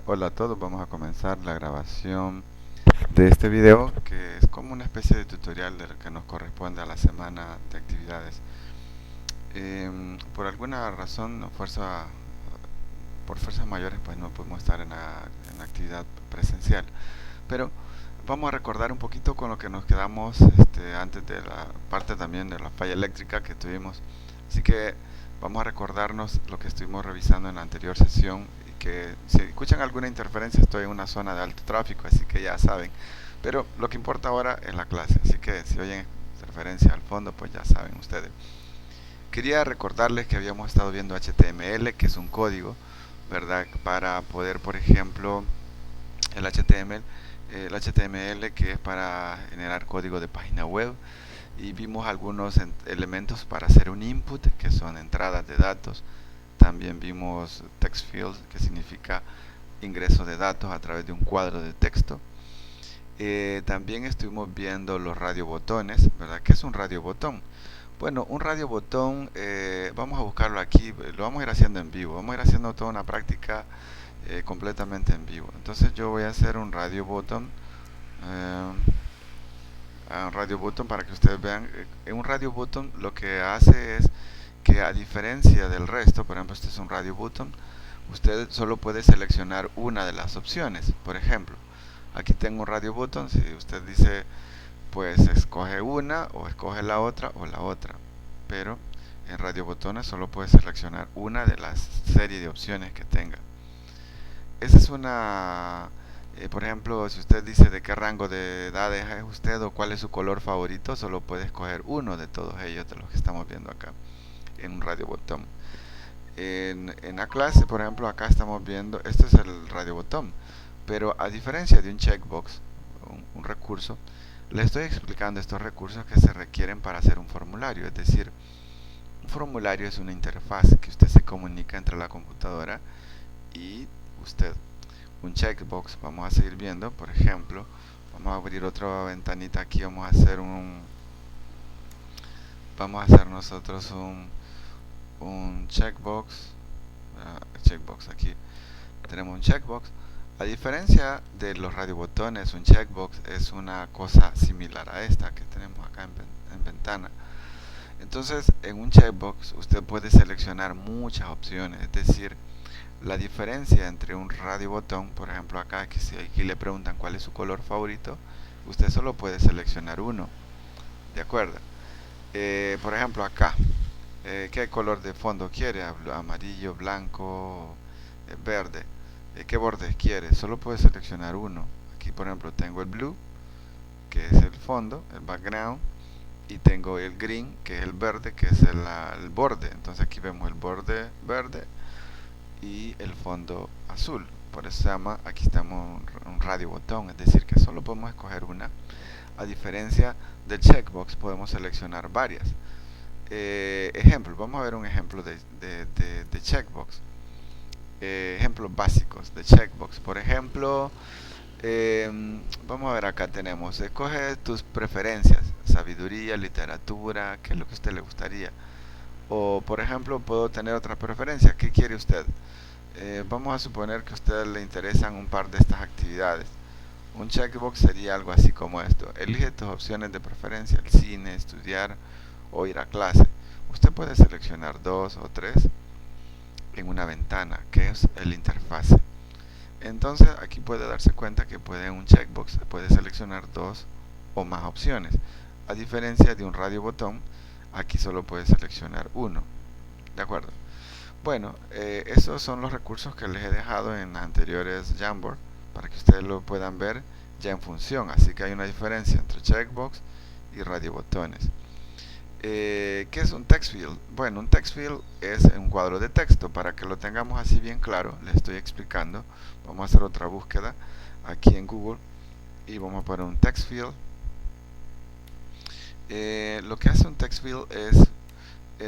Hola a todos, vamos a comenzar la grabación de este video que es como una especie de tutorial del que nos corresponde a la semana de actividades. Por alguna razón, por fuerzas mayores, pues no podemos estar en la actividad presencial, pero vamos a recordar un poquito con lo que nos quedamos antes de la parte también de la falla eléctrica que tuvimos. Así que vamos a recordarnos lo que estuvimos revisando en la anterior sesión y que si escuchan alguna interferencia estoy en una zona de alto tráfico, así que ya saben. Pero lo que importa ahora es la clase, así que si oyen interferencia al fondo, pues ya saben ustedes. Quería recordarles que habíamos estado viendo HTML, que es un código, ¿verdad? Para poder, por ejemplo, el HTML, el HTML que es para generar código de página web, y vimos algunos elementos para hacer un input que son entradas de datos. También vimos text fields, que significa ingreso de datos a través de un cuadro de texto. También estuvimos viendo los radiobotones, ¿verdad? ¿Qué es un radiobotón? Bueno, un radiobotón, vamos a buscarlo aquí, lo vamos a ir haciendo en vivo, vamos a ir haciendo toda una práctica completamente en vivo. Entonces yo voy a hacer un radiobotón, para que ustedes vean. Un radiobotón lo que hace es que, a diferencia del resto, por ejemplo este es un radiobotón, usted solo puede seleccionar una de las opciones. Por ejemplo, aquí tengo un radiobotón, si usted dice, pues escoge una o escoge la otra o la otra, pero en radiobotones solo puede seleccionar una de las serie de opciones que tenga. Esa es una, por ejemplo, si usted dice de qué rango de edades es usted o cuál es su color favorito, solo puede escoger uno de todos ellos de los que estamos viendo acá en un radiobotón. En la clase, por ejemplo, acá estamos viendo, esto es el radiobotón, pero a diferencia de un checkbox, un recurso, le estoy explicando estos recursos que se requieren para hacer un formulario. Es decir, un formulario es una interfaz que usted se comunica entre la computadora y usted. Un checkbox, vamos a seguir viendo, por ejemplo, vamos a abrir otra ventanita aquí, vamos a hacer nosotros un checkbox. Checkbox aquí tenemos un checkbox. A diferencia de los radiobotones, un checkbox es una cosa similar a esta que tenemos acá en ventana. Entonces, en un checkbox usted puede seleccionar muchas opciones. Es decir, la diferencia entre un radiobotón, por ejemplo acá, que si aquí le preguntan cuál es su color favorito, usted solo puede seleccionar uno. ¿De acuerdo? Por ejemplo acá, ¿qué color de fondo quiere? Amarillo, blanco, verde. ¿Qué bordes quiere? Solo puede seleccionar uno. Aquí, por ejemplo, tengo el blue, que es el fondo, el background, y tengo el green, que es el verde, que es el borde. Entonces aquí vemos el borde verde y el fondo azul. Por eso se llama, aquí estamos un radio botón, es decir que solo podemos escoger una. A diferencia del checkbox, podemos seleccionar varias. Ejemplo, vamos a ver un ejemplo de checkbox. Ejemplos básicos de checkbox. Por ejemplo, vamos a ver, acá tenemos, escoge tus preferencias, sabiduría, literatura, qué es lo que a usted le gustaría. O por ejemplo, puedo tener otra preferencia, ¿qué quiere usted? Vamos a suponer que a usted le interesan un par de estas actividades. Un checkbox sería algo así como esto: elige tus opciones de preferencia, el cine, estudiar o ir a clase. Usted puede seleccionar dos o tres en una ventana, que es el interfaz. Entonces aquí puede darse cuenta que en un checkbox puede seleccionar dos o más opciones. A diferencia de un radio botón, aquí solo puede seleccionar uno. ¿De acuerdo? Bueno, esos son los recursos que les he dejado en las anteriores Jamboard para que ustedes lo puedan ver ya en función. Así que hay una diferencia entre checkbox y radiobotones. ¿Qué es un text field? Bueno, un text field es un cuadro de texto. Para que lo tengamos así bien claro, les estoy explicando. Vamos a hacer otra búsqueda aquí en Google y vamos a poner un text field. Lo que hace un text field es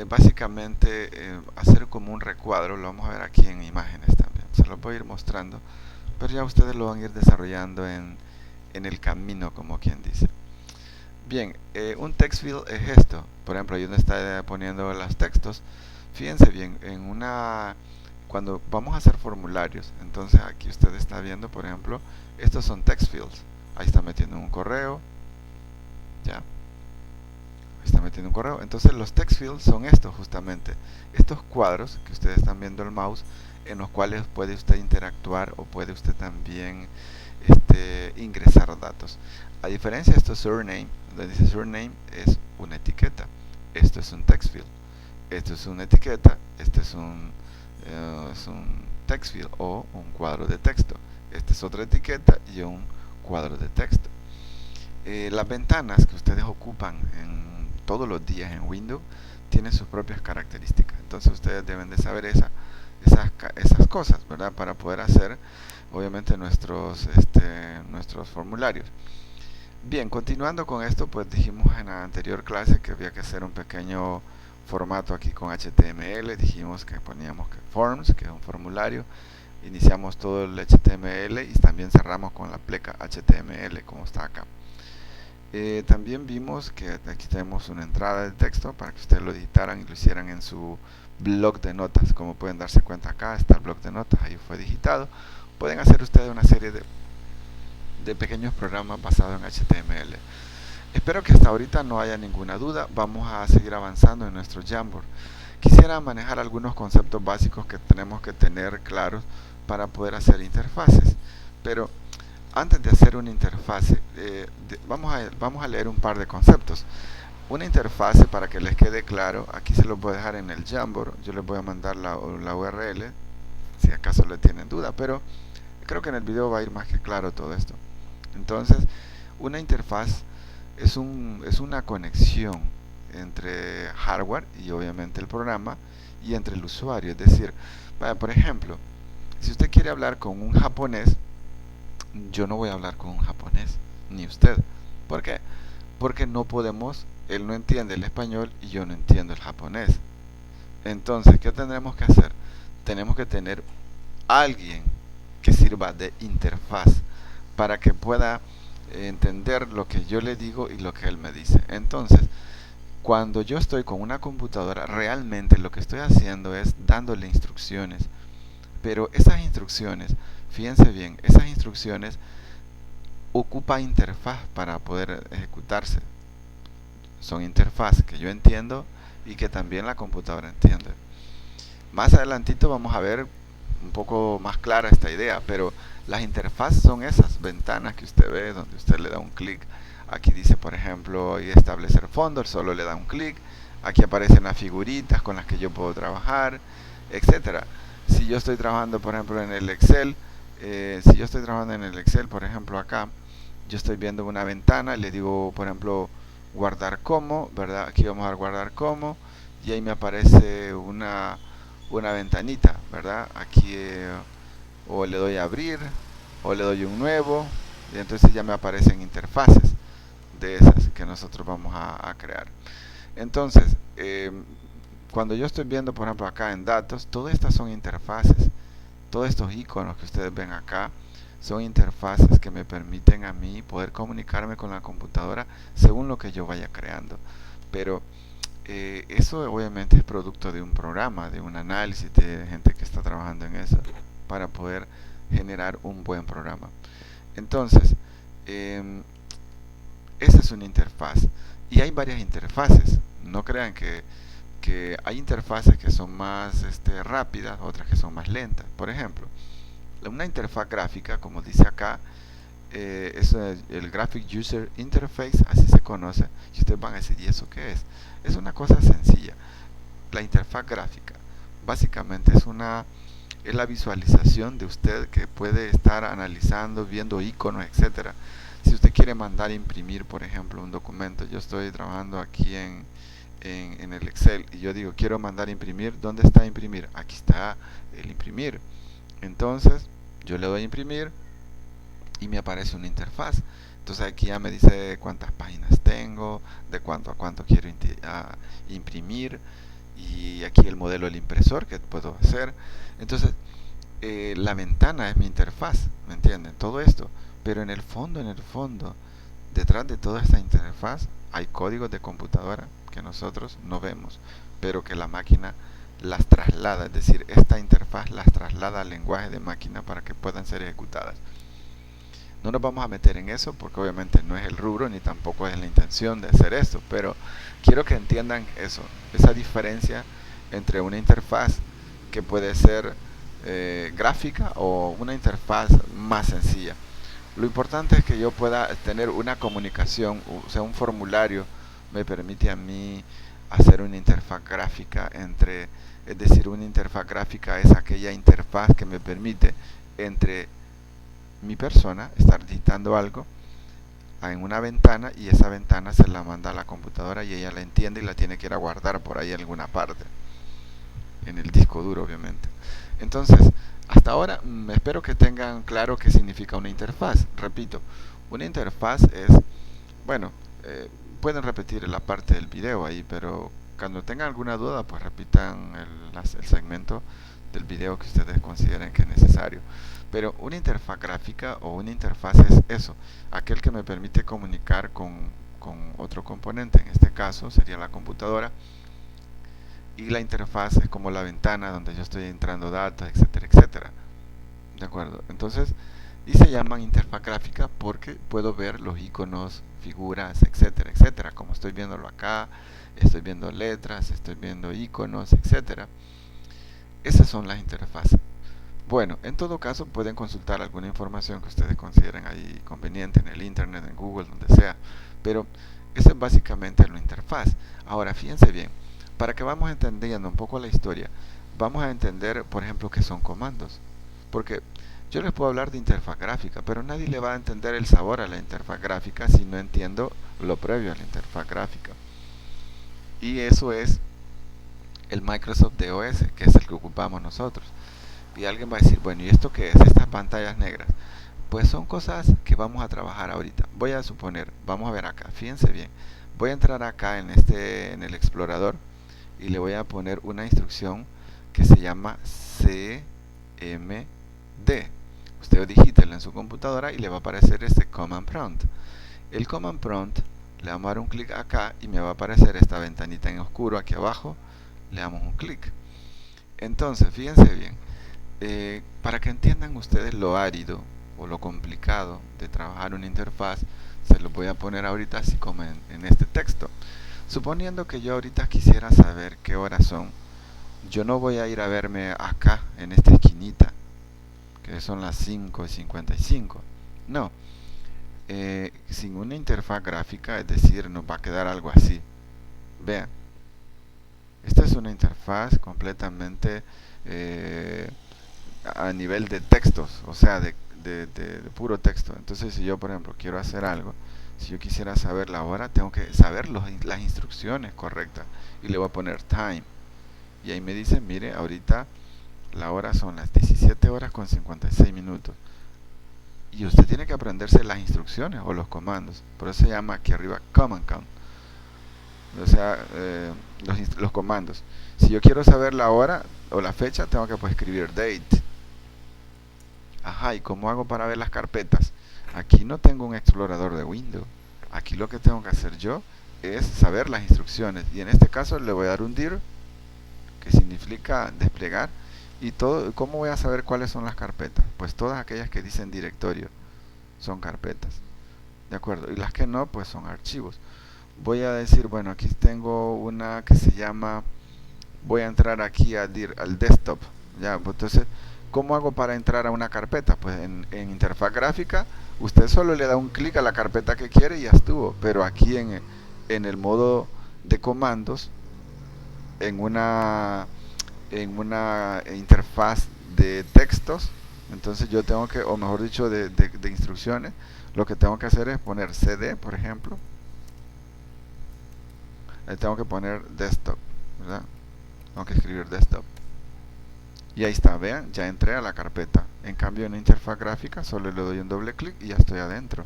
básicamente hacer como un recuadro. Lo vamos a ver aquí en imágenes también, se lo voy a ir mostrando, pero ya ustedes lo van a ir desarrollando en el camino, como quien dice. Bien, un text field es esto. Por ejemplo, ahí donde está poniendo los textos, fíjense bien, cuando vamos a hacer formularios, entonces aquí usted está viendo, por ejemplo, estos son text fields. Ahí está metiendo un correo, ya, ahí está metiendo un correo. Entonces los text fields son estos justamente, estos cuadros que ustedes están viendo el mouse, en los cuales puede usted interactuar o puede usted también ingresar datos. A diferencia de esto surname, donde dice surname es una etiqueta, esto es un text field, esto es una etiqueta, este es un text field o un cuadro de texto, esta es otra etiqueta y un cuadro de texto. Las ventanas que ustedes ocupan en todos los días en Windows tienen sus propias características, entonces ustedes deben de saber esas cosas, ¿verdad? Para poder hacer obviamente nuestros formularios. Bien, continuando con esto, pues dijimos en la anterior clase que había que hacer un pequeño formato aquí con HTML. Dijimos que poníamos que forms, que es un formulario, iniciamos todo el HTML y también cerramos con la pleca HTML como está acá. También vimos que aquí tenemos una entrada de texto para que ustedes lo editaran y lo hicieran en su blog de notas. Como pueden darse cuenta, acá está el blog de notas, ahí fue digitado. Pueden hacer ustedes una serie de pequeños programas basados en HTML. Espero que hasta ahorita no haya ninguna duda. Vamos a seguir avanzando en nuestro Jamboard. Quisiera manejar algunos conceptos básicos que tenemos que tener claros para poder hacer interfaces. Pero antes de hacer una interfase, vamos a leer un par de conceptos. Una interfase, para que les quede claro, aquí se los voy a dejar en el Jamboard. Yo les voy a mandar la URL, si acaso le tienen duda, pero creo que en el video va a ir más que claro todo esto. Entonces, una interfaz es una conexión entre hardware y obviamente el programa y entre el usuario. Es decir, por ejemplo, si usted quiere hablar con un japonés, yo no voy a hablar con un japonés, ni usted. ¿Por qué? Porque no podemos, él no entiende el español y yo no entiendo el japonés. Entonces, ¿qué tendremos que hacer? Tenemos que tener alguien que sirva de interfaz para que pueda entender lo que yo le digo y lo que él me dice. Entonces, cuando yo estoy con una computadora, realmente lo que estoy haciendo es dándole instrucciones. Pero esas instrucciones, fíjense bien, esas instrucciones ocupa interfaz para poder ejecutarse. Son interfaz que yo entiendo y que también la computadora entiende. Más adelantito vamos a ver un poco más clara esta idea, pero las interfaces son esas ventanas que usted ve donde usted le da un clic. Aquí dice, por ejemplo, y establecer fondo, solo le da un clic. Aquí aparecen las figuritas con las que yo puedo trabajar, etcétera. Si yo estoy trabajando, por ejemplo, en el Excel, por ejemplo, acá, yo estoy viendo una ventana, le digo, por ejemplo, guardar como, ¿verdad? Aquí vamos a dar guardar como, y ahí me aparece una ventanita, ¿verdad? Aquí o le doy a abrir o le doy un nuevo y entonces ya me aparecen interfaces de esas que nosotros vamos a crear. Entonces, cuando yo estoy viendo, por ejemplo, acá en datos, todas estas son interfaces. Todos estos iconos que ustedes ven acá son interfaces que me permiten a mí poder comunicarme con la computadora según lo que yo vaya creando. Pero eso obviamente es producto de un programa, de un análisis, de gente que está trabajando en eso para poder generar un buen programa. Entonces, esa es una interfaz y hay varias interfaces. No crean que hay interfaces que son más rápidas, otras que son más lentas. Por ejemplo, una interfaz gráfica, como dice acá, es el Graphic User Interface, así se conoce. Y ustedes van a decir, ¿y eso qué es? Es una cosa sencilla. La interfaz gráfica básicamente es la visualización de usted que puede estar analizando, viendo iconos, etcétera. Si usted quiere mandar a imprimir, por ejemplo, un documento, yo estoy trabajando aquí en el Excel y yo digo, quiero mandar a imprimir, ¿dónde está imprimir? Aquí está el imprimir. Entonces, yo le doy a imprimir y me aparece una interfaz. Entonces aquí ya me dice cuántas páginas tengo, de cuánto a cuánto quiero imprimir, y aquí el modelo del impresor que puedo hacer. Entonces, la ventana es mi interfaz, ¿me entienden? Todo esto, pero en el fondo, detrás de toda esta interfaz hay códigos de computadora que nosotros no vemos, pero que la máquina las traslada, es decir, esta interfaz las traslada al lenguaje de máquina para que puedan ser ejecutadas. No nos vamos a meter en eso porque obviamente no es el rubro ni tampoco es la intención de hacer esto, pero quiero que entiendan eso, esa diferencia entre una interfaz que puede ser gráfica o una interfaz más sencilla. Lo importante es que yo pueda tener una comunicación, o sea, un formulario me permite a mí hacer una interfaz gráfica entre, es decir, una interfaz gráfica es aquella interfaz que me permite entre mi persona estar digitando algo en una ventana y esa ventana se la manda a la computadora y ella la entiende y la tiene que ir a guardar por ahí en alguna parte, en el disco duro obviamente. Entonces, hasta ahora espero que tengan claro qué significa una interfaz. Repito, una interfaz es, bueno, pueden repetir la parte del video ahí, pero cuando tengan alguna duda, pues repitan el segmento del video que ustedes consideren que es necesario. Pero una interfaz gráfica o una interfaz es eso, aquel que me permite comunicar con otro componente, en este caso sería la computadora, y la interfaz es como la ventana donde yo estoy entrando datos, etcétera, etcétera. ¿De acuerdo? Entonces, y se llaman interfaz gráfica porque puedo ver los iconos, figuras, etcétera, etcétera. Como estoy viéndolo acá, estoy viendo letras, estoy viendo iconos, etcétera. Esas son las interfaces. Bueno, en todo caso pueden consultar alguna información que ustedes consideren ahí conveniente en el internet, en Google, donde sea. Pero eso es básicamente la interfaz. Ahora, fíjense bien, para que vamos entendiendo un poco la historia, vamos a entender, por ejemplo, qué son comandos. Porque yo les puedo hablar de interfaz gráfica, pero nadie le va a entender el sabor a la interfaz gráfica si no entiendo lo previo a la interfaz gráfica. Y eso es el Microsoft DOS, que es el que ocupamos nosotros. Y alguien va a decir, bueno, ¿y esto qué es? Estas pantallas negras. Pues son cosas que vamos a trabajar ahorita. Voy a suponer, vamos a ver acá, fíjense bien. Voy a entrar acá en el explorador y le voy a poner una instrucción que se llama CMD. Usted digítelo en su computadora y le va a aparecer este command prompt. El command prompt, le vamos a dar un clic acá y me va a aparecer esta ventanita en oscuro aquí abajo. Le damos un clic. Entonces, fíjense bien. Para que entiendan ustedes lo árido o lo complicado de trabajar una interfaz, se lo voy a poner ahorita así como en este texto. Suponiendo que yo ahorita quisiera saber qué horas son, yo no voy a ir a verme acá en esta esquinita, que son las 5:55. No, sin una interfaz gráfica, es decir, nos va a quedar algo así. Vean, esta es una interfaz completamente a nivel de textos, o sea, de puro texto. Entonces, si yo, por ejemplo, quiero hacer algo, si yo quisiera saber la hora, tengo que saber las instrucciones correctas. Y le voy a poner time. Y ahí me dice, mire, ahorita la hora son las 17 horas con 56 minutos. Y usted tiene que aprenderse las instrucciones o los comandos. Por eso se llama aquí arriba command count. O sea, los comandos. Si yo quiero saber la hora o la fecha, tengo que pues, escribir date. Ajá, ¿y cómo hago para ver las carpetas? Aquí no tengo un explorador de Windows. Aquí lo que tengo que hacer yo es saber las instrucciones. Y en este caso le voy a dar un dir, que significa desplegar. Y todo, ¿cómo voy a saber cuáles son las carpetas? Pues todas aquellas que dicen directorio son carpetas. ¿De acuerdo? Y las que no, pues son archivos. Voy a decir, bueno, aquí tengo una que se llama, voy a entrar aquí al desktop. Ya, pues entonces, ¿cómo hago para entrar a una carpeta? Pues en interfaz gráfica, usted solo le da un clic a la carpeta que quiere y ya estuvo. Pero aquí en el modo de comandos, en una interfaz de textos, entonces yo tengo que, o mejor dicho, de instrucciones, lo que tengo que hacer es poner cd, por ejemplo. Ahí tengo que poner desktop, ¿verdad? Tengo que escribir desktop. Y ahí está, vean, ya entré a la carpeta. En cambio en la interfaz gráfica solo le doy un doble clic y ya estoy adentro.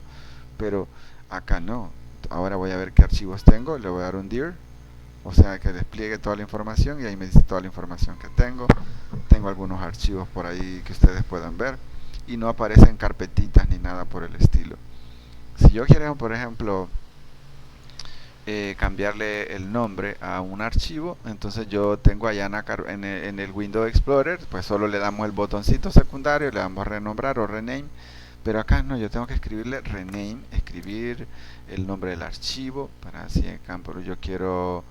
Pero acá no. Ahora voy a ver qué archivos tengo, le voy a dar un dir, o sea que despliegue toda la información y ahí me dice toda la información que tengo. Tengo algunos archivos por ahí que ustedes puedan ver y no aparecen carpetitas ni nada por el estilo. Si yo quiero, por ejemplo, cambiarle el nombre a un archivo. Entonces yo tengo allá en el Windows Explorer, pues solo le damos el botoncito secundario, le damos renombrar o rename. Pero acá no, yo tengo que escribirle rename, escribir el nombre del archivo. Para así en campo yo quiero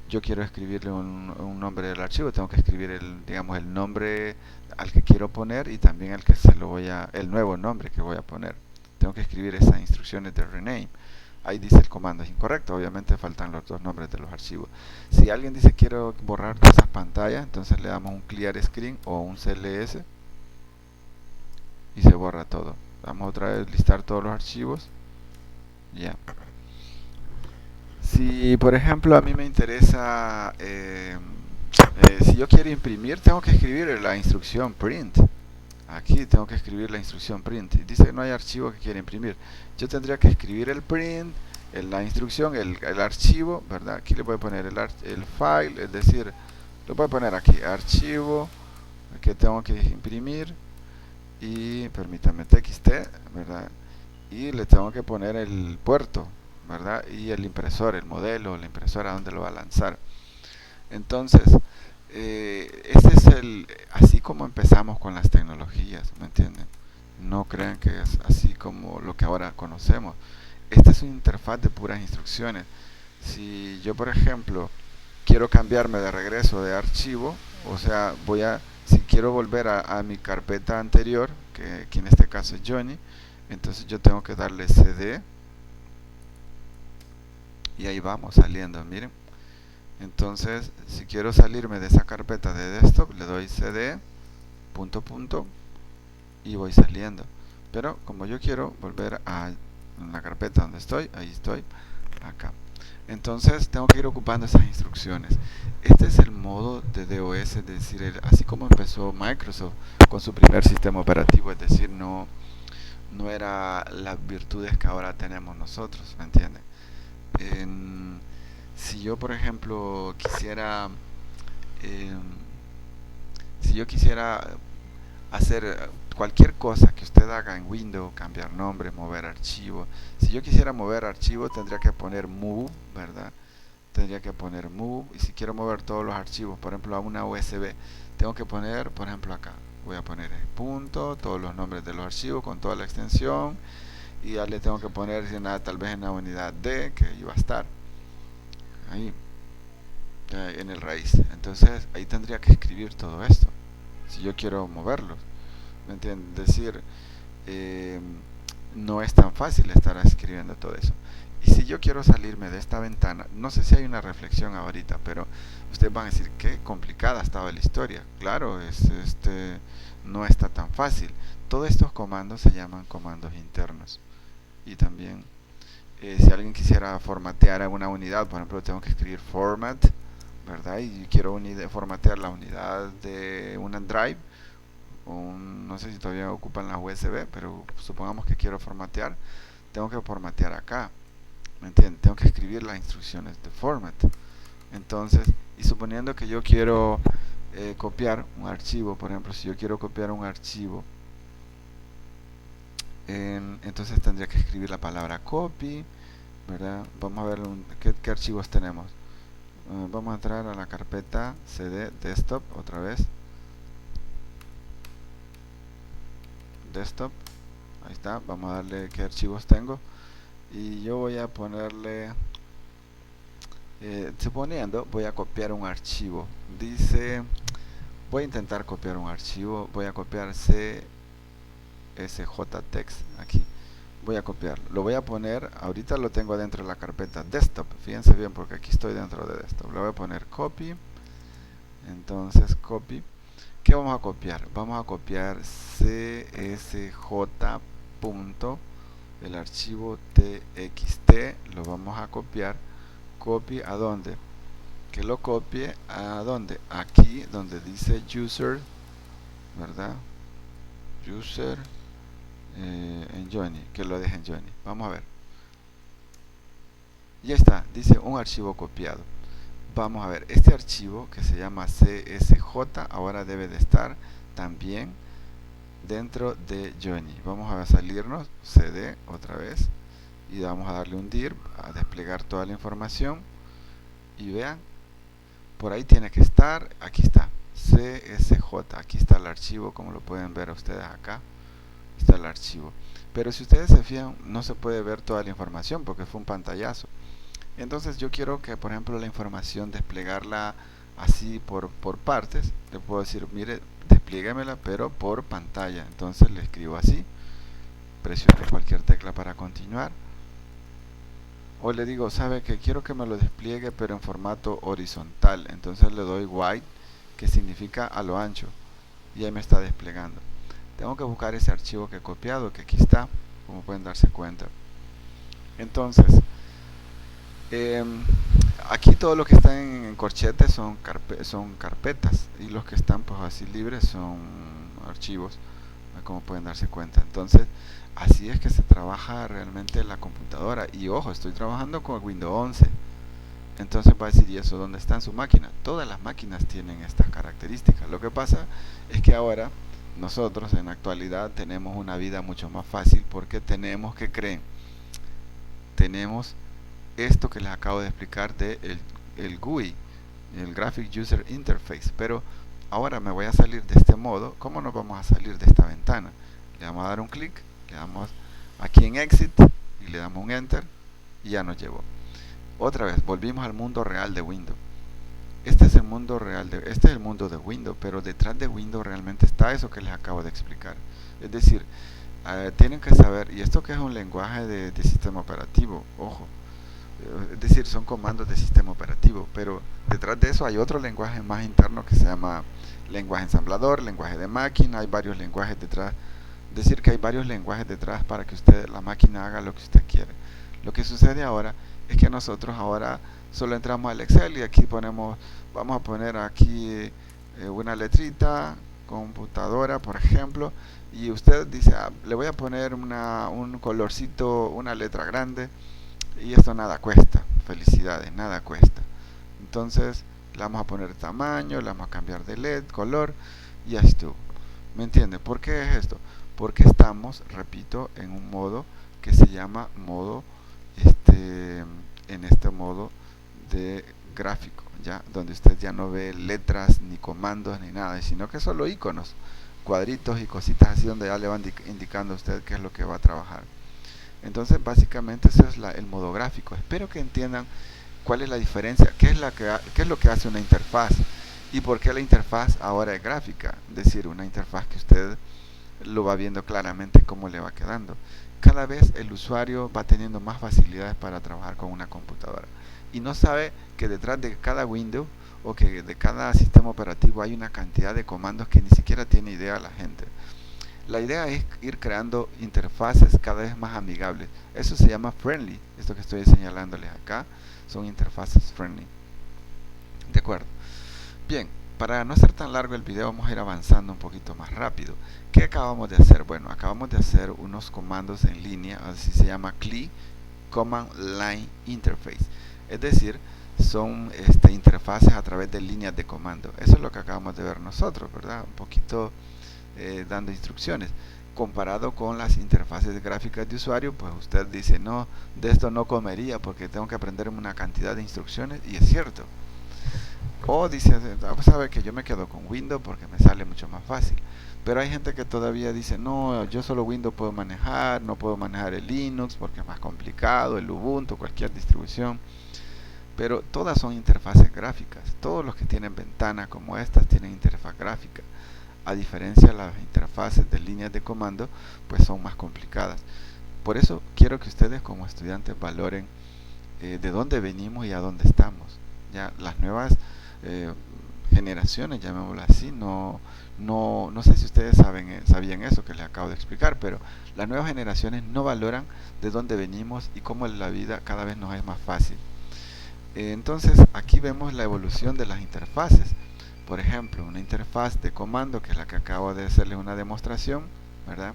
escribirle un nombre del archivo, tengo que escribir digamos, el nombre al que quiero poner y también al que el nuevo nombre que voy a poner. Tengo que escribir esas instrucciones de rename. Ahí dice el comando es incorrecto, obviamente faltan los dos nombres de los archivos. Si alguien dice quiero borrar todas esas pantallas, entonces le damos un clear screen o un CLS y se borra todo. Vamos otra vez a listar todos los archivos. Ya. Si por ejemplo a mí me interesa, si yo quiero imprimir, tengo que escribir la instrucción print. Aquí tengo que escribir la instrucción print. Dice que no hay archivo que quiera imprimir. Yo tendría que escribir el print, la instrucción, el archivo, ¿verdad? Aquí le voy a poner el file, es decir, lo voy a poner aquí, archivo que tengo que imprimir y permítame txt, ¿verdad? Y le tengo que poner el puerto, ¿verdad? Y el impresor, el modelo, la impresora donde lo va a lanzar. Entonces, este es así como empezamos con las tecnologías, ¿me entienden? No crean que es así como lo que ahora conocemos. Esta es una interfaz de puras instrucciones. Si yo, por ejemplo, quiero cambiarme de regreso de archivo, o sea, si quiero volver a mi carpeta anterior, que aquí en este caso es Johnny, entonces yo tengo que darle CD y ahí vamos saliendo, miren. Entonces, si quiero salirme de esa carpeta de desktop, le doy cd, punto, y voy saliendo. Pero como yo quiero volver a la carpeta donde estoy, ahí estoy, acá. Entonces, tengo que ir ocupando esas instrucciones. Este es el modo de DOS, es decir, así como empezó Microsoft con su primer sistema operativo, es decir, no era las virtudes que ahora tenemos nosotros, ¿me entienden? Si yo, por ejemplo, eh, si yo quisiera hacer cualquier cosa que usted haga en Windows, cambiar nombre, mover archivo, si yo quisiera mover archivo tendría que poner move, ¿verdad? Tendría que poner move, y si quiero mover todos los archivos, por ejemplo a una USB, tengo que poner, por ejemplo acá, voy a poner punto, todos los nombres de los archivos con toda la extensión, y ya le tengo que poner tal vez en la unidad D que iba a estar ahí en el raíz. Entonces ahí tendría que escribir todo esto si yo quiero moverlo, ¿me entienden? Es decir, eh, no es tan fácil estar escribiendo todo eso. Y si yo quiero salirme de esta ventana, no sé si hay una reflexión ahorita, pero ustedes van a decir qué complicada estaba la historia. Claro, no está tan fácil. Todos estos comandos se llaman comandos internos. Y también, si alguien quisiera formatear alguna unidad, por ejemplo, tengo que escribir format, ¿verdad? Y quiero formatear la unidad de una drive, no sé si todavía ocupan las USB, pero supongamos que quiero formatear, tengo que formatear acá, ¿me entienden? Tengo que escribir las instrucciones de format. Entonces, y suponiendo que yo quiero copiar un archivo, por ejemplo, si yo quiero copiar un archivo, entonces tendría que escribir la palabra copy, ¿verdad? Vamos a ver qué archivos tenemos. Vamos a entrar a la carpeta cd desktop otra vez, desktop, ahí está. Vamos a darle qué archivos tengo y yo voy a ponerle, suponiendo voy a copiar un archivo, dice, voy a intentar copiar un archivo, voy a copiar csjtext aquí, voy a copiarlo, lo voy a poner, ahorita lo tengo dentro de la carpeta desktop, fíjense bien porque aquí estoy dentro de desktop, le voy a poner copy, entonces copy. ¿Qué vamos a copiar? Vamos a copiar csj. El archivo txt lo vamos a copiar. Copy a dónde? Que lo copie a dónde? Aquí donde dice user, ¿verdad? User en Johnny, que lo deje en Johnny. Vamos a ver. Ya está, dice un archivo copiado. Vamos a ver, este archivo que se llama csj ahora debe de estar también dentro de Johnny. Vamos a salirnos, cd otra vez, y vamos a darle un dir a desplegar toda la información y vean, por ahí tiene que estar, aquí está CSJ, aquí está el archivo, como lo pueden ver ustedes acá, está el archivo. Pero si ustedes se fijan, no se puede ver toda la información porque fue un pantallazo. Entonces yo quiero que, por ejemplo, la información desplegarla así por partes. Le puedo decir, mire, desplieguemela pero por pantalla. Entonces le escribo así, presione cualquier tecla para continuar. O le digo, sabe que quiero que me lo despliegue pero en formato horizontal. Entonces le doy wide, que significa a lo ancho, y ahí me está desplegando. Tengo que buscar ese archivo que he copiado, que aquí está, como pueden darse cuenta. Entonces, eh, aquí todo lo que está en corchetes son carpetas, y los que están pues así libres son archivos, como pueden darse cuenta. Entonces, así es que se trabaja realmente la computadora. Y ojo, estoy trabajando con Windows 11. Entonces va a decir, ¿y eso dónde está en su máquina? Todas las máquinas tienen estas características. Lo que pasa es que ahora nosotros en la actualidad tenemos una vida mucho más fácil porque tenemos, que creen, tenemos esto que les acabo de explicar de el GUI, el Graphic User Interface. Pero ahora me voy a salir de este modo. ¿Cómo nos vamos a salir de esta ventana? Le vamos a dar un clic, le damos aquí en Exit y le damos un Enter y ya nos llevó. Otra vez, volvimos al mundo real de Windows. Este es el mundo real, este es el mundo de Windows, pero detrás de Windows realmente está eso que les acabo de explicar. Es decir, tienen que saber, y esto que es un lenguaje de sistema operativo, ojo, es decir, son comandos de sistema operativo, pero detrás de eso hay otro lenguaje más interno que se llama lenguaje ensamblador, lenguaje de máquina. Hay varios lenguajes detrás, es decir, que hay varios lenguajes detrás para que la máquina haga lo que usted quiere. Lo que sucede ahora es que nosotros ahora solo entramos al Excel y aquí ponemos, vamos a poner aquí una letrita, computadora por ejemplo, y usted dice, le voy a poner un colorcito, una letra grande, y esto nada cuesta, felicidades, nada cuesta. Entonces le vamos a poner tamaño, le vamos a cambiar de LED, color, y ya estuvo. ¿Me entiende? ¿Por qué es esto? Porque estamos, repito, en un modo que se llama modo, en este modo de gráfico, ya, donde usted ya no ve letras ni comandos ni nada, sino que solo iconos, cuadritos y cositas así donde ya le van indicando a usted qué es lo que va a trabajar. Entonces básicamente ese es el modo gráfico. Espero que entiendan cuál es la diferencia, qué es lo que hace una interfaz y por qué la interfaz ahora es gráfica, es decir, una interfaz que usted lo va viendo claramente cómo le va quedando. Cada vez el usuario va teniendo más facilidades para trabajar con una computadora y no sabe que detrás de cada Windows o que de cada sistema operativo hay una cantidad de comandos que ni siquiera tiene idea la gente. La idea es ir creando interfaces cada vez más amigables. Eso se llama friendly. Esto que estoy señalándoles acá son interfaces friendly. De acuerdo. Bien, para no ser tan largo el video vamos a ir avanzando un poquito más rápido. ¿Qué acabamos de hacer? Bueno, acabamos de hacer unos comandos en línea, así se llama CLI, Command Line Interface. Es decir, son interfaces a través de líneas de comando. Eso es lo que acabamos de ver nosotros, ¿verdad? Un poquito dando instrucciones. Comparado con las interfaces gráficas de usuario, pues usted dice, no, de esto no comería porque tengo que aprenderme una cantidad de instrucciones, y es cierto. O dice, sabe que yo me quedo con Windows porque me sale mucho más fácil. Pero hay gente que todavía dice, no, yo solo Windows puedo manejar, no puedo manejar el Linux porque es más complicado, el Ubuntu, cualquier distribución. Pero todas son interfaces gráficas. Todos los que tienen ventanas como estas tienen interfaz gráfica. A diferencia de las interfaces de líneas de comando, pues son más complicadas. Por eso quiero que ustedes como estudiantes valoren de dónde venimos y a dónde estamos. Ya las nuevas generaciones, llamémoslo así, no sé si ustedes sabían eso que les acabo de explicar, pero las nuevas generaciones no valoran de dónde venimos y cómo la vida cada vez nos es más fácil. Entonces aquí vemos la evolución de las interfaces. Por ejemplo, una interfaz de comando, que es la que acabo de hacerles una demostración, ¿verdad?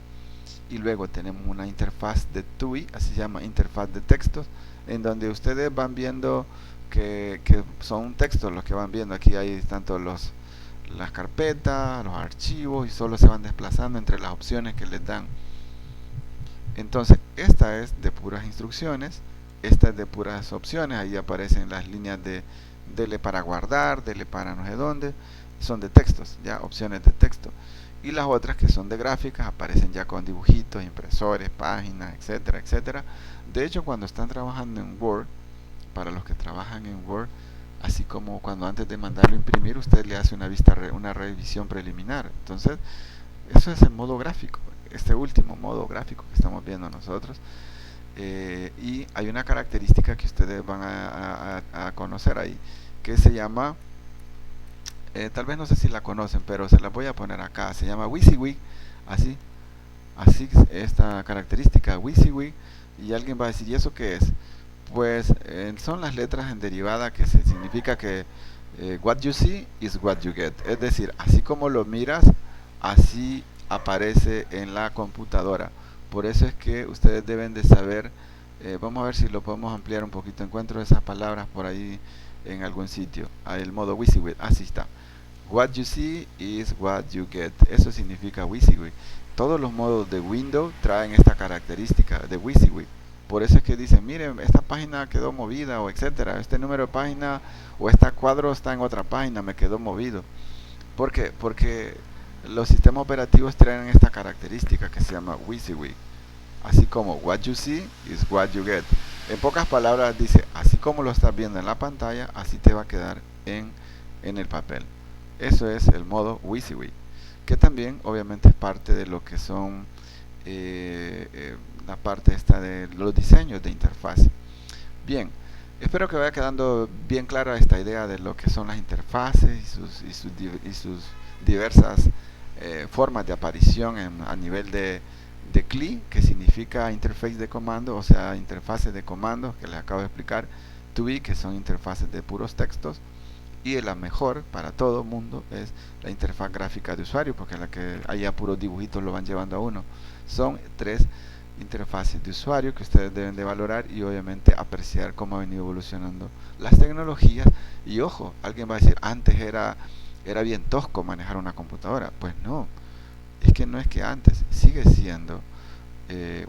Y luego tenemos una interfaz de TUI, así se llama, interfaz de textos, en donde ustedes van viendo que son textos los que van viendo. Aquí hay tanto las carpetas, los archivos, y solo se van desplazando entre las opciones que les dan. Entonces, esta es de puras instrucciones, esta es de puras opciones. Ahí aparecen las líneas de dele para guardar, dele para no sé dónde, son de textos, ya opciones de texto. Y las otras que son de gráficas aparecen ya con dibujitos, impresores, páginas, etcétera, etcétera. De hecho, cuando están trabajando en Word, para los que trabajan en Word, así como cuando antes de mandarlo a imprimir, usted le hace una revisión preliminar. Entonces, eso es el modo gráfico, este último modo gráfico que estamos viendo nosotros. Y hay una característica que ustedes van a conocer ahí, que se llama, tal vez no sé si la conocen, pero se la voy a poner acá, se llama WYSIWYG, así, así esta característica, WYSIWYG, y alguien va a decir, ¿y eso qué es? Pues son las letras en derivada que significa que what you see is what you get, es decir, así como lo miras, así aparece en la computadora. Por eso es que ustedes deben de saber, vamos a ver si lo podemos ampliar un poquito. Encuentro esas palabras por ahí en algún sitio. El modo WYSIWYG, así está. What you see is what you get. Eso significa WYSIWYG. Todos los modos de Windows traen esta característica de WYSIWYG. Por eso es que dicen, miren, esta página quedó movida o etcétera. Este número de página o este cuadro está en otra página, me quedó movido. ¿Por qué? Porque los sistemas operativos traen esta característica que se llama WYSIWYG. Así como what you see is what you get. En pocas palabras dice, así como lo estás viendo en la pantalla, así te va a quedar en el papel. Eso es el modo WYSIWYG, que también obviamente es parte de lo que son la parte esta de los diseños de interfaz. Bien, espero que vaya quedando bien clara esta idea de lo que son las interfaces y sus diversas formas de aparición a nivel de CLI, que significa interface de comando, o sea, interfaces de comandos que les acabo de explicar, TUI, que son interfaces de puros textos, y la mejor para todo mundo es la interfaz gráfica de usuario, porque la que haya puros dibujitos lo van llevando a uno. Son tres interfaces de usuario que ustedes deben de valorar y obviamente apreciar cómo ha venido evolucionando las tecnologías. Y ojo, alguien va a decir, antes era bien tosco manejar una computadora. Pues no, es que no es que antes, sigue siendo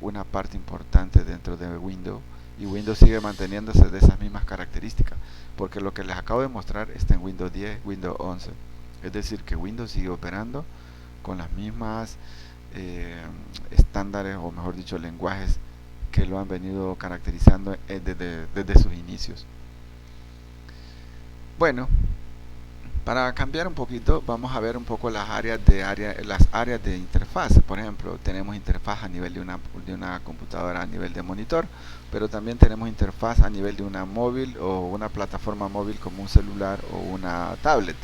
una parte importante dentro de Windows, y Windows sigue manteniéndose de esas mismas características, porque lo que les acabo de mostrar está en Windows 10, Windows 11, es decir, que Windows sigue operando con las mismas estándares, o mejor dicho, lenguajes que lo han venido caracterizando desde sus inicios. Bueno, para cambiar un poquito, vamos a ver un poco las áreas de interfaz. Por ejemplo, tenemos interfaz a nivel de una computadora, a nivel de monitor, pero también tenemos interfaz a nivel de una móvil o una plataforma móvil como un celular o una tablet.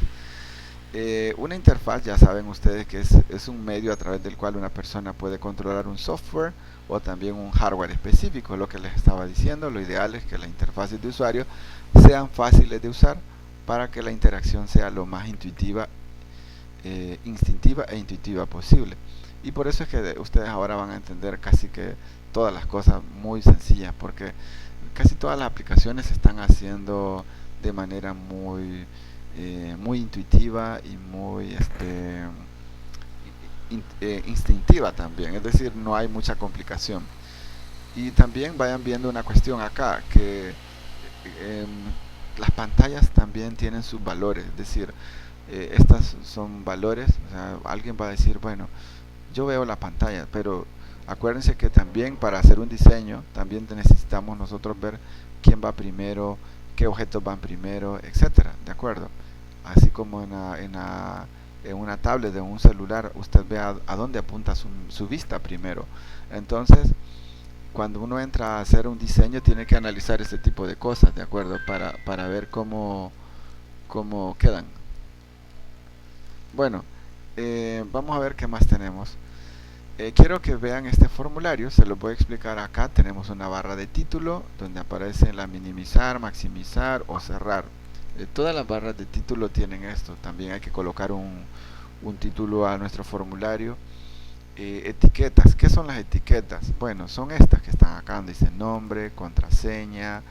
Una interfaz, ya saben ustedes que es un medio a través del cual una persona puede controlar un software o también un hardware específico. Lo que les estaba diciendo, lo ideal es que las interfaces de usuario sean fáciles de usar para que la interacción sea lo más instintiva e intuitiva posible. Y por eso es que ustedes ahora van a entender casi que todas las cosas muy sencillas, porque casi todas las aplicaciones se están haciendo de manera muy intuitiva y muy instintiva también, es decir, no hay mucha complicación. Y también vayan viendo una cuestión acá, que eh, las pantallas también tienen sus valores, es decir, estas son valores, o sea, alguien va a decir, bueno, yo veo la pantalla, pero acuérdense que también para hacer un diseño, también necesitamos nosotros ver quién va primero, qué objetos van primero, etcétera, ¿de acuerdo? Así como en una tablet, en un celular, usted ve a dónde apunta su vista primero. Entonces, cuando uno entra a hacer un diseño, tiene que analizar ese tipo de cosas, ¿de acuerdo? Para ver cómo quedan. Bueno, vamos a ver qué más tenemos. Quiero que vean este formulario, se lo voy a explicar acá. Tenemos una barra de título donde aparece la minimizar, maximizar o cerrar. Todas las barras de título tienen esto. También hay que colocar un título a nuestro formulario. Etiquetas, ¿qué son las etiquetas? Bueno, son estas que están acá donde dice nombre, contraseña,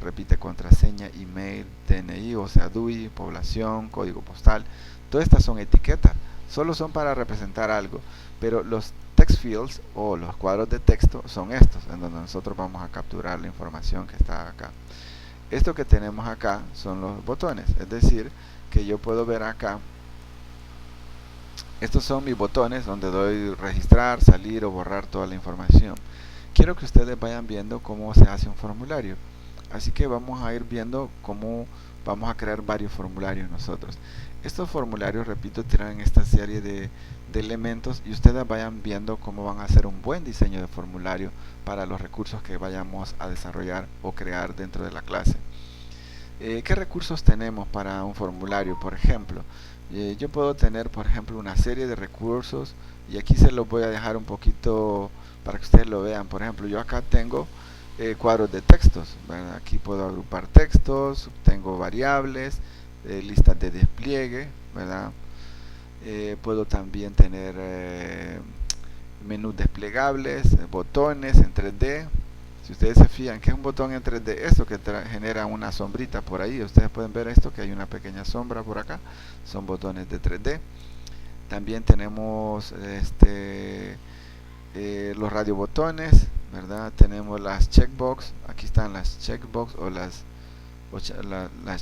repite contraseña, email, DNI, o sea DUI, población, código postal. Todas estas son etiquetas, solo son para representar algo, pero los text fields o los cuadros de texto son estos, en donde nosotros vamos a capturar la información que está acá. Esto que tenemos acá son los botones, es decir, que yo puedo ver acá, estos son mis botones donde doy registrar, salir o borrar toda la información. Quiero que ustedes vayan viendo cómo se hace un formulario, así que vamos a ir viendo cómo vamos a crear varios formularios nosotros. Estos formularios, repito, tienen esta serie de elementos y ustedes vayan viendo cómo van a hacer un buen diseño de formulario para los recursos que vayamos a desarrollar o crear dentro de la clase. ¿Qué recursos tenemos para un formulario? Por ejemplo, yo puedo tener, por ejemplo, una serie de recursos y aquí se los voy a dejar un poquito para que ustedes lo vean. Por ejemplo, yo acá tengo cuadros de textos, ¿verdad? Aquí puedo agrupar textos, tengo variables, listas de despliegue, ¿verdad? Puedo también tener menús desplegables, botones en 3D. Si ustedes se fijan que es un botón en 3D, esto que genera una sombrita por ahí, ustedes pueden ver esto, que hay una pequeña sombra por acá, son botones de 3D. También tenemos los radiobotones, ¿verdad? Tenemos las checkbox, aquí están las checkbox o las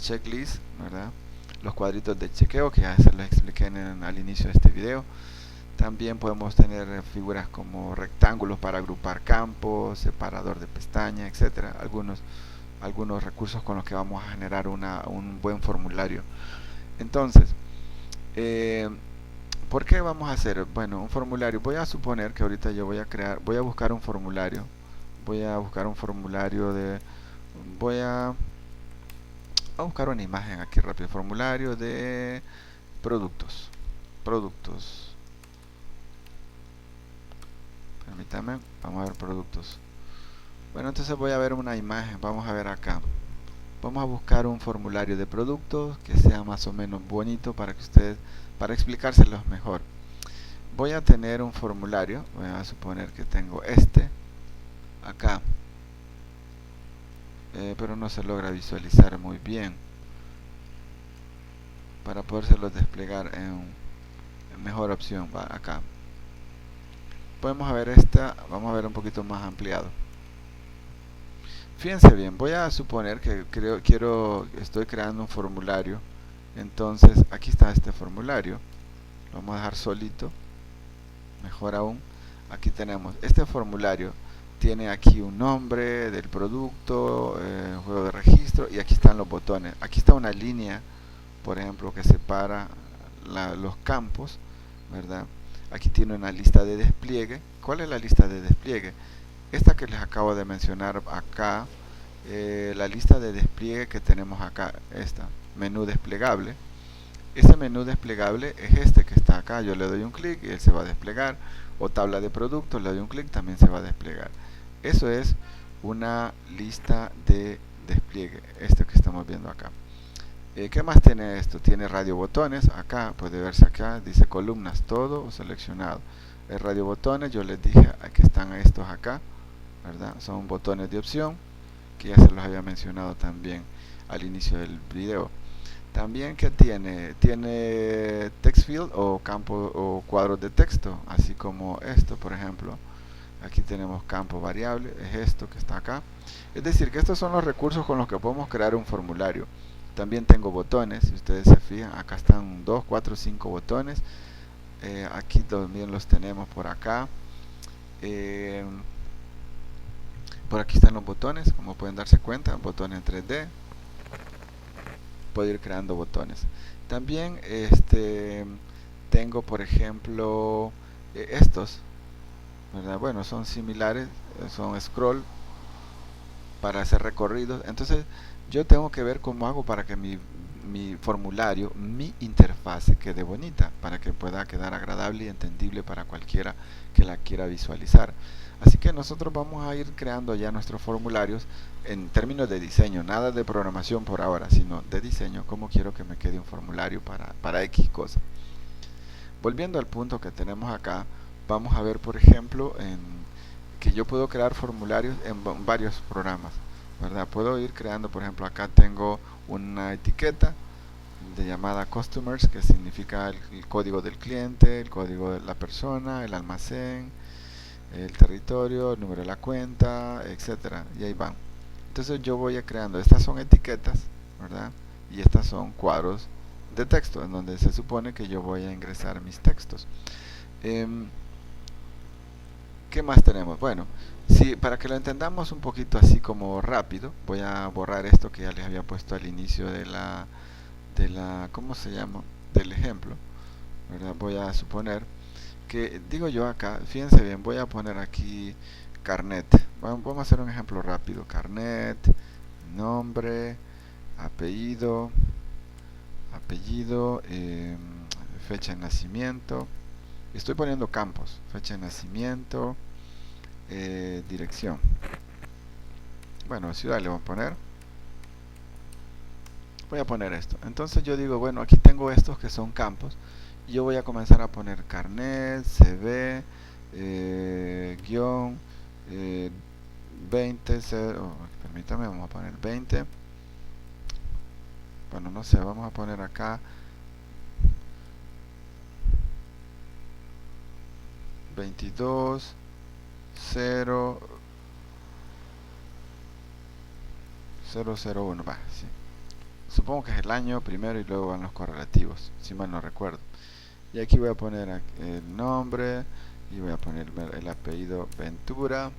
checklists, ¿verdad? Los cuadritos de chequeo que ya se los expliqué al inicio de este video. También podemos tener figuras como rectángulos para agrupar campos, separador de pestaña, etcétera. Algunos recursos con los que vamos a generar un buen formulario. Entonces, ¿por qué vamos a hacer? Bueno, un formulario. Voy a suponer que ahorita yo voy a buscar un formulario. Voy a buscar un formulario de... Voy a buscar una imagen aquí rápido. Formulario de productos. Permítame, vamos a ver productos. Bueno, entonces voy a ver una imagen. Vamos a ver acá. Vamos a buscar un formulario de productos que sea más o menos bonito para que ustedes, para explicárselos mejor. Voy a tener un formulario. Voy a suponer que tengo este acá. Pero no se logra visualizar muy bien para podérselos desplegar en mejor opción. Va acá. Podemos ver esta, vamos a ver un poquito más ampliado. Fíjense bien, voy a suponer que estoy creando un formulario. Entonces aquí está este formulario, lo vamos a dejar solito, mejor aún. Aquí tenemos este formulario, tiene aquí un nombre del producto, juego de registro, y aquí están los botones. Aquí está una línea, por ejemplo, que separa los campos, ¿verdad? Aquí tiene una lista de despliegue. ¿Cuál es la lista de despliegue? Esta que les acabo de mencionar acá, la lista de despliegue que tenemos acá, esta, menú desplegable. Ese menú desplegable es este que está acá. Yo le doy un clic y él se va a desplegar. O tabla de productos, le doy un clic, también se va a desplegar. Eso es una lista de despliegue, este que estamos viendo acá. ¿Qué más tiene esto? Tiene radiobotones, acá puede verse acá, dice columnas, todo seleccionado. El radiobotones, yo les dije que están estos acá, ¿verdad? Son botones de opción, que ya se los había mencionado también al inicio del video. También que tiene text field o campo o cuadros de texto, así como esto, por ejemplo. Aquí tenemos campo variable, es esto que está acá. Es decir, que estos son los recursos con los que podemos crear un formulario. También tengo botones, si ustedes se fijan, acá están 2, 4, 5 botones. Aquí también los tenemos por acá. Por aquí están los botones, como pueden darse cuenta, botones en 3D. Puedo ir creando botones. También tengo, por ejemplo, estos, ¿verdad? Bueno, son similares, son scroll para hacer recorridos. Entonces yo tengo que ver cómo hago para que mi formulario, mi interfase quede bonita, para que pueda quedar agradable y entendible para cualquiera que la quiera visualizar. Así que nosotros vamos a ir creando ya nuestros formularios en términos de diseño, nada de programación por ahora, sino de diseño, cómo quiero que me quede un formulario para X cosa. Volviendo al punto que tenemos acá, vamos a ver, por ejemplo, que yo puedo crear formularios en varios programas, ¿verdad? Puedo ir creando, por ejemplo, acá tengo una etiqueta de llamada customers, que significa el código del cliente, el código de la persona, el almacén, el territorio, el número de la cuenta, etcétera, y ahí van. Entonces yo voy creando, estas son etiquetas, ¿verdad? Y estas son cuadros de texto, en donde se supone que yo voy a ingresar mis textos. ¿Qué más tenemos? Bueno, si, para que lo entendamos un poquito así como rápido, voy a borrar esto que ya les había puesto al inicio ¿cómo se llama? Del ejemplo, ¿verdad? Voy a suponer que, digo yo acá, fíjense bien, voy a poner aquí carnet. Vamos a hacer un ejemplo rápido. Carnet, nombre, apellido, fecha de nacimiento. Estoy poniendo campos, fecha de nacimiento, dirección. Bueno, ciudad le voy a poner. Voy a poner esto. Entonces yo digo, bueno, aquí tengo estos que son campos. Y yo voy a comenzar a poner carnet, CV, guión, 20, permítame, vamos a poner 20. Bueno, no sé, vamos a poner acá 22, 0, 001, va, sí. Supongo que es el año primero y luego van los correlativos, si mal no recuerdo. Y aquí voy a poner el nombre y voy a poner el apellido Ventura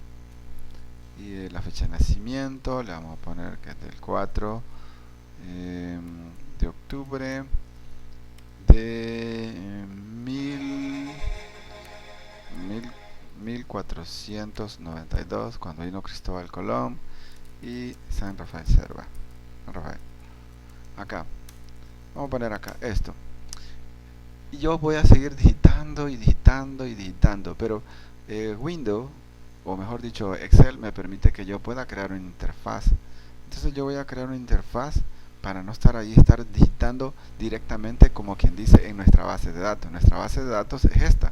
y la fecha de nacimiento le vamos a poner que es del 4 de octubre de 1492, cuando vino Cristóbal Colón y San Rafael Serva. San Rafael. Acá. Vamos a poner acá esto. Y yo voy a seguir digitando y digitando y digitando, pero Windows, o mejor dicho Excel, me permite que yo pueda crear una interfaz. Entonces yo voy a crear una interfaz para no estar estar digitando directamente como quien dice en nuestra base de datos. Nuestra base de datos es esta.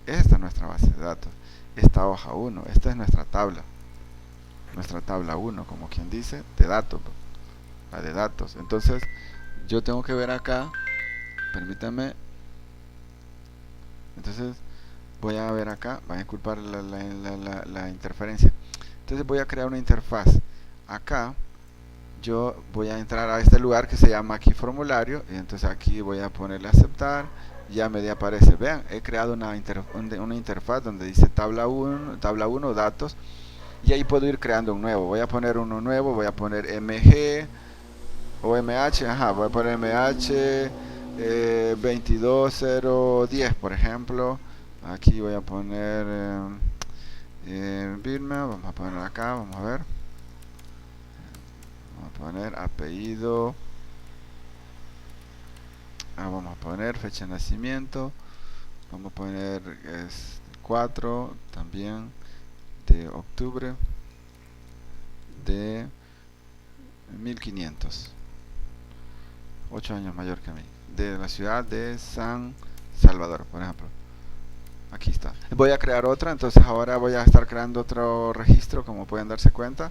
Esta es nuestra base de datos. Esta hoja 1, esta es nuestra tabla. Nuestra tabla 1, como quien dice, de datos. La de datos. Entonces yo tengo que ver acá, permítanme. Entonces voy a ver acá, van a disculpar la interferencia. Entonces voy a crear una interfaz. Acá yo voy a entrar a este lugar que se llama aquí formulario, y entonces aquí voy a ponerle aceptar. Ya me aparece, vean, he creado una interfaz donde dice tabla 1 datos, y ahí puedo ir creando un nuevo. Voy a poner uno nuevo, voy a poner MG o MH, voy a poner MH 22010, por ejemplo. Aquí voy a poner Birma, vamos a poner acá, vamos a ver. Vamos a poner apellido. Vamos a poner fecha de nacimiento. Vamos a poner 4 también de octubre de 1500. 8 años mayor que a mí. De la ciudad de San Salvador, por ejemplo. Aquí está. Voy a crear otra, entonces ahora voy a estar creando otro registro, como pueden darse cuenta,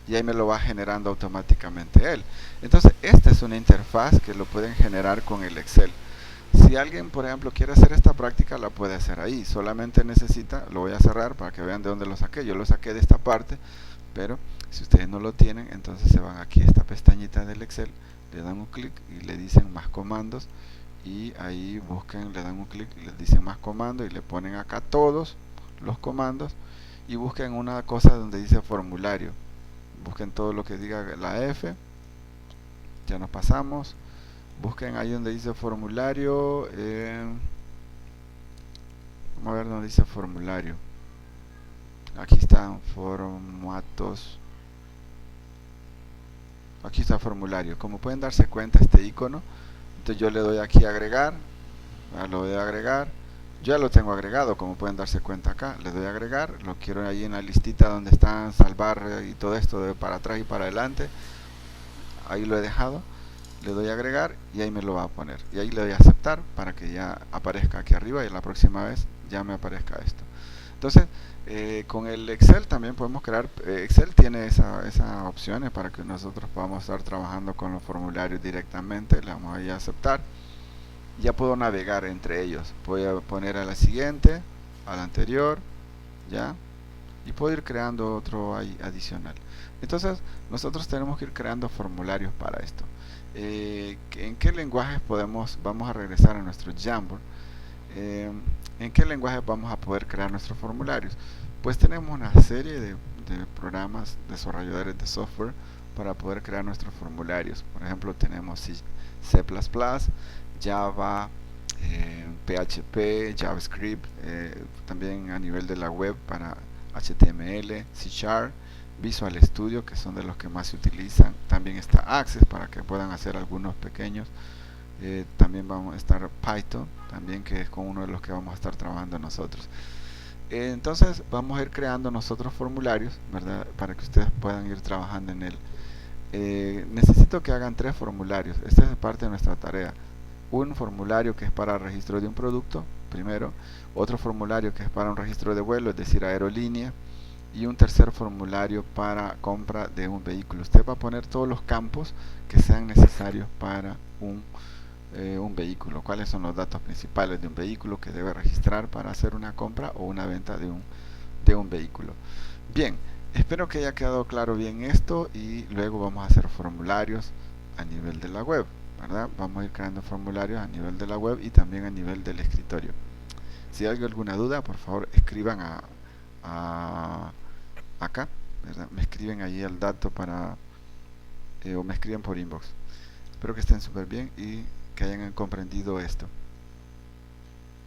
y ahí me lo va generando automáticamente él. Entonces esta es una interfaz que lo pueden generar con el Excel. Si alguien, por ejemplo, quiere hacer esta práctica, la puede hacer ahí. Solamente necesita, lo voy a cerrar para que vean de dónde lo saqué. Yo lo saqué de esta parte, pero si ustedes no lo tienen, entonces se van aquí a esta pestañita del Excel, le dan un clic y le dicen más comandos, y ahí busquen, le dan un clic y les dicen más comandos y le ponen acá todos los comandos, y busquen una cosa donde dice formulario. Busquen todo lo que diga la F. Ya nos pasamos. Busquen ahí donde dice formulario. Vamos a ver donde dice formulario. Aquí están formatos. Aquí está formulario. Como pueden darse cuenta, este icono. Entonces yo le doy aquí a agregar. Lo voy a agregar. Yo ya lo tengo agregado, como pueden darse cuenta acá. Le doy a agregar. Lo quiero ahí en la listita donde están salvar y todo esto de para atrás y para adelante. Ahí lo he dejado. Le doy a agregar y ahí me lo va a poner. Y ahí le doy a aceptar para que ya aparezca aquí arriba y la próxima vez ya me aparezca esto. Entonces, con el Excel también podemos crear. Excel tiene esas opciones para que nosotros podamos estar trabajando con los formularios directamente. Le vamos a aceptar. Ya puedo navegar entre ellos. Voy a poner a la siguiente, a la anterior, ¿ya? Y puedo ir creando otro ahí adicional. Entonces nosotros tenemos que ir creando formularios para esto. ¿En qué lenguajes vamos a regresar a nuestro Jamboard? ¿En qué lenguaje vamos a poder crear nuestros formularios? Pues tenemos una serie de programas desarrolladores de software para poder crear nuestros formularios. Por ejemplo, tenemos C++, Java, PHP, JavaScript, también a nivel de la web para HTML, C#, Visual Studio, que son de los que más se utilizan. También está Access para que puedan hacer algunos pequeños. También vamos a estar Python, también, que es con uno de los que vamos a estar trabajando nosotros. Entonces vamos a ir creando nosotros formularios, ¿verdad? Para que ustedes puedan ir trabajando en él. Necesito que hagan 3 formularios. Esta es parte de nuestra tarea. Un formulario que es para registro de un producto, primero. Otro formulario que es para un registro de vuelo, es decir, aerolínea. Y un tercer formulario para compra de un vehículo. Usted va a poner todos los campos que sean necesarios para un vehículo. ¿Cuáles son los datos principales de un vehículo que debe registrar para hacer una compra o una venta de un vehículo? Bien, espero que haya quedado claro bien esto, y luego vamos a hacer formularios a nivel de la web, ¿verdad? Vamos a ir creando formularios a nivel de la web y también a nivel del escritorio. Si hay alguna duda, por favor escriban acá, ¿verdad? Me escriben ahí el dato o me escriben por inbox. Espero que estén súper bien y que hayan comprendido esto.